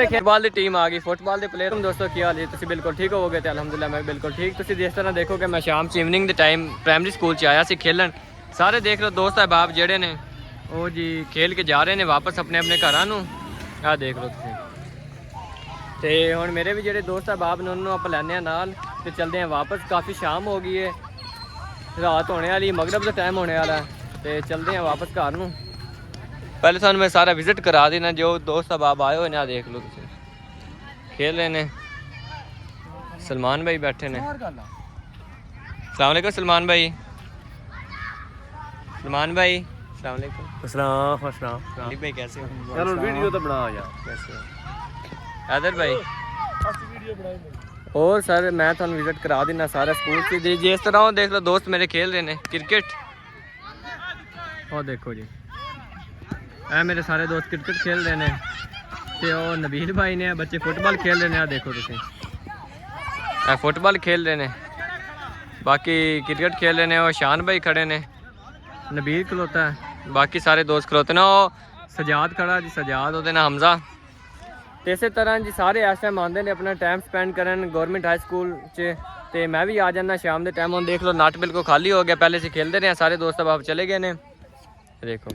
Football की team आ गई, football के प्लेयर दोस्तों की हाल है, तुम बिल्कुल ठीक होवोगे तो अलहमदुलिल्लाह मैं बिल्कुल ठीक। तुम जिस तरह देखो कि मैं शाम से इवनिंग के टाइम प्राइमरी स्कूल च आया सी खेलन, सारे देख लो दोस्त अहबाब जेडे ने वो जी खेल के जा रहे हैं वापस अपने अपने घर नूं। आ देख लो तुम तो हुण मेरे भी जेडे दोस्त अहबाब ने उन्होंने आप लैने नाल ते चलते हैं वापस। काफ़ी शाम हो गई है, रात होने वाली, मगरब का टाइम होने वाला है, तो चलते हैं वापस घर नूं। पहले थानू मैं सारा विजिट करा देना जो दोस्त अहबाब आए हुए ना, देख लो तुम खेल रहे ने। सलमान भाई बैठे ने। अस्सलाम वालेकुम सलमान भाई। सलमान भाई अस्सलाम वालेकुम। अस्सलाम भाई कैसे हो? चलो वीडियो तो बना यार। कैसे हो हैदर भाई? और सर मैं थानू विजिट करा देना सारा स्कूल से। जिस तरह वो देख लो दोस्त मेरे खेल रहे हैं क्रिकेट। और देखो जी ऐ मेरे सारे दोस्त क्रिकेट खेल रहे हैं, तो वो नबील भाई ने बच्चे फुटबॉल खेल रहे हैं। देखो तुम फुटबॉल खेल रहे हैं, बाकी क्रिकेट खेल रहे हैं। वो शान भाई खड़े ने, नबील खलोता है, बाकी सारे दोस्त खलोते ना। वो सजाद खड़ा जी, सजाद होते ना हमजा। तो इस तरह जी सारे इस टाइम आते हैं अपना टाइम स्पेंड करन गवर्नमेंट हाई स्कूल च। तो मैं भी आ जाना शाम के टाइम। हम देख लो नट बिल्कुल खाली हो गया, पहले से खेलते रहे सारे दोस्त अब चले गए ने। देखो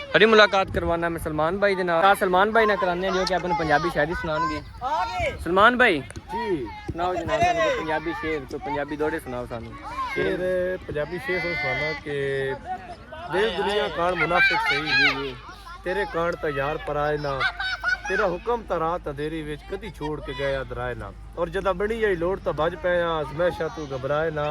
बड़ी मुलाकात करवाना मैं सलमान भाई के नाल। सलमान भाई ना कराने जो कि अपने पंजाबी शायरी सुनाएंगे। सलमान भाई जी सुनाओ जनाब पंजाबी शेर, तो पंजाबी दोड़े सुनाओ सानू। शेर पंजाबी शेर सुनाना कि देश दुनिया कान मुनाफिक सही जी, तेरे कान तो यार पराए ना, तेरा हुक्म तो रात अंधेरी विच कदी छोड़ के गया दराए ना, और जदा बनी जाई लोड़ तो भज पया हमेशा तू घबराए ना,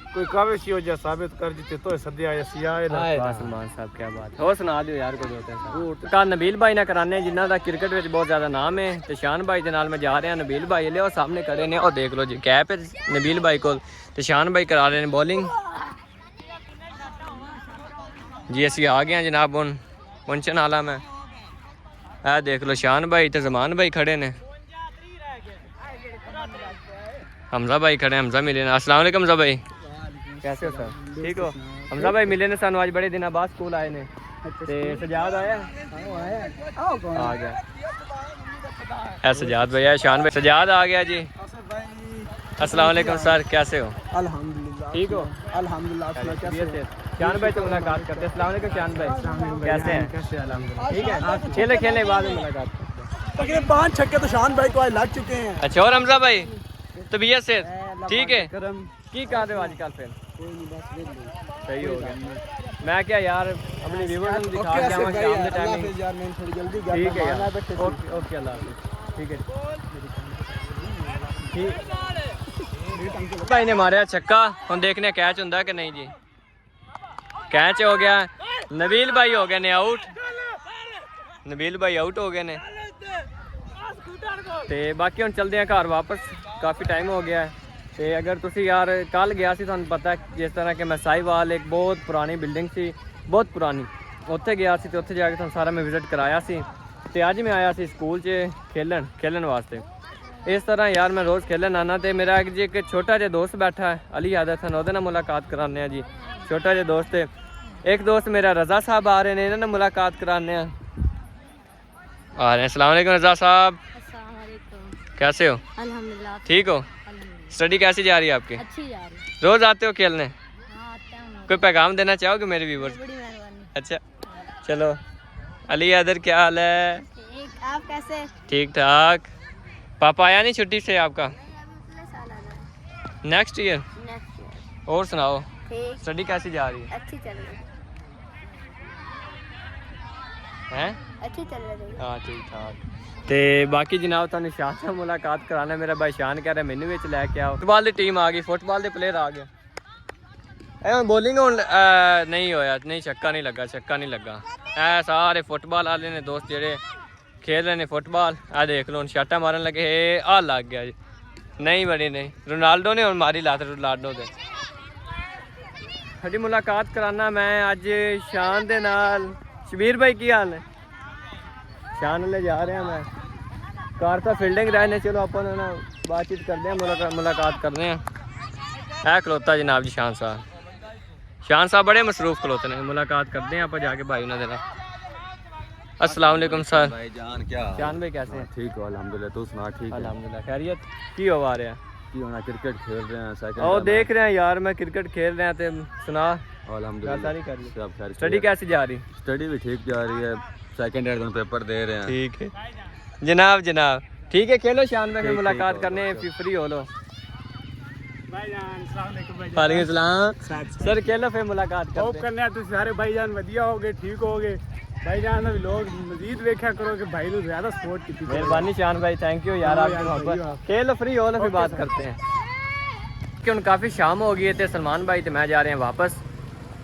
कोई काविश हो जा साबित कर जिते तो सदिया सियाए ना। सलमान साहब क्या बात है, और सुना दियो यार कोई होता है। तो नबील भाई ना कराने जिन्हों का क्रिकेट में बहुत ज़्यादा नाम है, तो शान भाई के नाल मैं जा रहा। नबील भाई ले और सामने खड़े ने, और देख लो जी कैप है नबील भाई को, तो शान भाई करा रहे हैं बॉलिंग जी। असी आ गए जनाब हुण पहुंचने वाला मैं। आ देख लो शान भाई तो जमान भाई खड़े ने, हमजा भाई खड़े, हमजा मिले ना। अस्सलाम वालेकुम हमजा भाई कैसे हो सर? ठीक हो? हमजा भाई मिले ने सानू आज बड़े दिन बाद स्कूल आए ने। ते सजाद आया आ गया है, सजाद भाई है, शान भाई सजाद आ गया जी। अस्सलाम वालेकुम सर कैसे हो? अल्हम्दुलिल्लाह ठीक हो? अल्हम्दुलिल्लाह। शान भाई से मुलाकात करते हैं। अस्सलाम वालेकुम शान भाई कैसे हैं? ठीक है, खेले खेलने के बाद में मुलाकात करते हैं। 5 छक्के तो शान भाई को आज लग चुके हैं। अच्छा और हमजा भाई तबीयत से ठीक है? की कर रहे हो आजकल? फिर सही हो गया। मैं क्या यार अपनी व्यूअर्स को दिखा के आवां शाम के टाइमिंग। यार मैं थोड़ी जल्दी ठीक है यार, ओके अल्लाह हाफिज़। ठीक है ठीक भाई ने मारा छक्का, हम देखने कैच होंदा कि नहीं जी। कैच हो गया, नबील भाई हो गए ने आउट, नबील भाई आउट हो गए ने। ते बाकी हम चलते हैं घर वापस, काफ़ी टाइम हो गया है। तो अगर तुम यार कल गया सी तुहानू पता है जिस तरह कि मैं साहिवाल एक बहुत पुरानी बिल्डिंग सी, बहुत पुरानी, उत्थे गया सी तो उत्थे जाके तुहानू सारा मैं विजिट कराया सी। तो अज मैं आया सी स्कूल च खेलन वास्ते। इस तरह यार मैं रोज़ खेलन आना। तो मेरा जी एक छोटा जिहा दोस्त बैठा है अली आदत है, ਉਹਦੇ ਨਾਲ मुलाकात कराने जी। छोटा जिहा दोस्त है, एक दोस्त मेरा रज़ा साहब आ रहे हैं, इन्होंने मुलाकात कराने आ रहे हैं। अस्सलाम वालेकुम रज़ा साहब कैसे हो? अल्हम्दुलिल्लाह ठीक हो? स्टडी कैसी जा रही है आपकी? अच्छी जा रही है। रोज आते हो खेलने? हाँ आते हैं। कोई पैगाम देना चाहोगे मेरे व्यूअर्स? बड़ी मेहरबानी। अच्छा चलो अली अदर क्या हाल है? ठीक, आप कैसे? ठीक ठाक। पापा आया नहीं छुट्टी से आपका? Next year. और सुनाओ ठीक, स्टडी कैसी जा रही है? अच्छी चल रही हैं? अच्छी चल रही है। हाँ ठीक ठाक। ਤੇ ਬਾਕੀ ਜਨਾਬ ਤੁਹਾਨੂੰ ਸ਼ਾਨ ਨਾਲ ਮੁਲਾਕਾਤ ਕਰਾਣਾ। ਮੇਰਾ ਭਾਈ ਸ਼ਾਨ ਕਹਿ ਰਿਹਾ ਮੈਨੂੰ ਵਿੱਚ ਲੈ ਕੇ ਆਓ। ਫੁੱਟਬਾਲ ਦੀ ਟੀਮ ਆ ਗਈ, ਫੁੱਟਬਾਲ ਦੇ ਪਲੇਅਰ ਆ ਗਏ। ਇਹ ਹੁਣ ਬੋਲਿੰਗ ਹੁਣ ਨਹੀਂ ਹੋਇਆ, ਨਹੀਂ ਛੱਕਾ ਨਹੀਂ ਲੱਗਾ, ਛੱਕਾ ਨਹੀਂ ਲੱਗਾ। ਇਹ ਸਾਰੇ ਫੁੱਟਬਾਲ ਵਾਲੇ ਨੇ ਦੋਸਤ ਜਿਹੜੇ ਖੇਡ ਰਹੇ ਨੇ ਫੁੱਟਬਾਲ। ਆ ਦੇਖ ਲਓ ਹੁਣ ਸ਼ਾਟਾਂ ਮਾਰਨ ਲੱਗੇ, ਆ ਲੱਗ ਗਿਆ ਜੀ। ਨਹੀਂ ਬਣੀ ਨਹੀਂ, ਰੋਨਾਲਡੋ ਨੇ ਹੁਣ ਮਾਰੀ ਲੱਤ ਰੋਨਾਲਡੋ ਦੇ। ਸਾਡੀ ਮੁਲਾਕਾਤ ਕਰਾਣਾ ਮੈਂ ਅੱਜ ਸ਼ਾਨ ਦੇ ਨਾਲ। ਸ਼ਬੀਰ ਭਾਈ ਕੀ ਹਾਲ ਨੇ? शान ले जा रहे हैं मैं कार का फील्डिंग रहने। चलो अपन ना बातचीत करते हैं, मुलाकात करते हैं। है खलोता जनाब जी शान साहब बड़े मसरूफ खलोते हैं। मुलाकात करते हैं आप जाके भाई उन्होंने अस्सलाम वालेकुम सर। भाईजान क्या हाल? शान भाई कैसे हैं? ठीक हो अल्हम्दुलिल्लाह, तू सुना ठीक है? अल्हम्दुलिल्लाह खैरियत की हो आ रहा है? की होना, क्रिकेट खेल रहे हैं सेकंड ओ देख रहे हैं यार, मैं क्रिकेट खेल रहे हैं ते सुना अल्हम्दुलिल्लाह सारी कर ली। सब खैर। स्टडी कैसी जा रही? स्टडी भी ठीक जा रही है, सेकंड ईयर दोनों पेपर दे रहे हैं। ठीक है जनाब, जनाब ठीक है, खेलो शान भाई, फिर मुलाकात करने फ्री हो लो। वालेकुम सलाम सर, खेलो फिर मुलाकात होप करते हैं। करने तुम सारे भाईजान वधिया होगे, ठीक होगे भाईजान। अभी लोग मजीद वेख्या करो कि भाई ने ज्यादा सपोर्ट की। मेहरबानी शान भाई, थैंक यू यार, हाँ आपकी यार, मोहब्बत। भाई, खेलो फ्री हो लो, फिर बात करते हैं कि ਹੁਣ ਕਾਫੀ ਸ਼ਾਮ ਹੋ ਗਈ ਤੇ ਸਲਮਾਨ ਭਾਈ ਤੇ ਮੈਂ ਜਾ ਰਹੇ ਹਾਂ ਵਾਪਸ।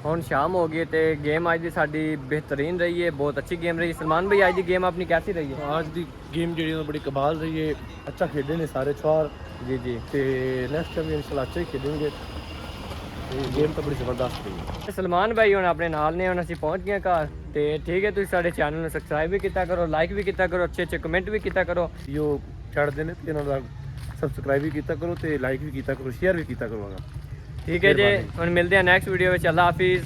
ਹੁਣ ਸ਼ਾਮ ਹੋ ਗਈ ਤੇ ਗੇਮ ਅੱਜ ਦੀ ਸਾਡੀ ਬਿਹਤਰੀਨ ਰਹੀ ਹੈ, ਬਹੁਤ ਅੱਛੀ ਗੇਮ ਰਹੀ। ਸਲਮਾਨ ਭਾਈ ਅੱਜ ਦੀ ਗੇਮ ਆਪਣੀ ਕੈਸੀ ਰਹੀ ਹੈ? ਅੱਜ ਦੀ ਗੇਮ ਜਿਹੜੀ ਉਹ ਬੜੀ ਕਮਾਲ ਰਹੀ ਹੈ, ਅੱਛਾ ਖੇਡੇ ਨੇ ਸਾਰੇ ਛਾਰ ਜੀ ਜੀ। ਤੇ ਨੈਕਸਟ ਟਾਈਮ ਇਨਸ਼ਾਅੱਲਾ ਅੱਛਾ ਹੀ ਖੇਡਣਗੇ। ਤੇ ਗੇਮ ਤਾਂ ਬੜੀ ਜ਼ਬਰਦਸਤ ਰਹੀ ਹੈ। ਤੇ ਸਲਮਾਨ ਭਾਈ ਹੁਣ ਆਪਣੇ ਨਾਲ ਨੇ, ਹੁਣ ਅਸੀਂ ਪਹੁੰਚ ਗਏ ਘਰ ਤੇ ਠੀਕ ਹੈ। ਤੁਸੀਂ ਸਾਡੇ ਚੈਨਲ ਨੂੰ ਸਬਸਕ੍ਰਾਈਬ ਵੀ ਕੀਤਾ ਕਰੋ, ਲਾਈਕ ਵੀ ਕੀਤਾ ਕਰੋ, ਅੱਛੇ ਅੱਛੇ ਕਮੈਂਟ ਵੀ ਕੀਤਾ ਕਰੋ। ਜੋ ਛੱਡਦੇ ਨੇ ਤੇ ਇਹਨਾਂ ਦਾ ਸਬਸਕ੍ਰਾਈਬ ਵੀ ਕੀਤਾ ਕਰੋ ਤੇ ਲਾਈਕ ਵੀ ਕੀਤਾ ਕਰੋ, ਸ਼ੇਅਰ ਵੀ ਕੀਤਾ ਕਰੋ। ਠੀਕ ਹੈ ਜੀ, ਹੁਣ ਮਿਲਦੇ ਹਾਂ ਨੈਕਸਟ ਵੀਡੀਓ ਵਿੱਚ। ਅੱਲਾ ਹਾਫਿਜ਼।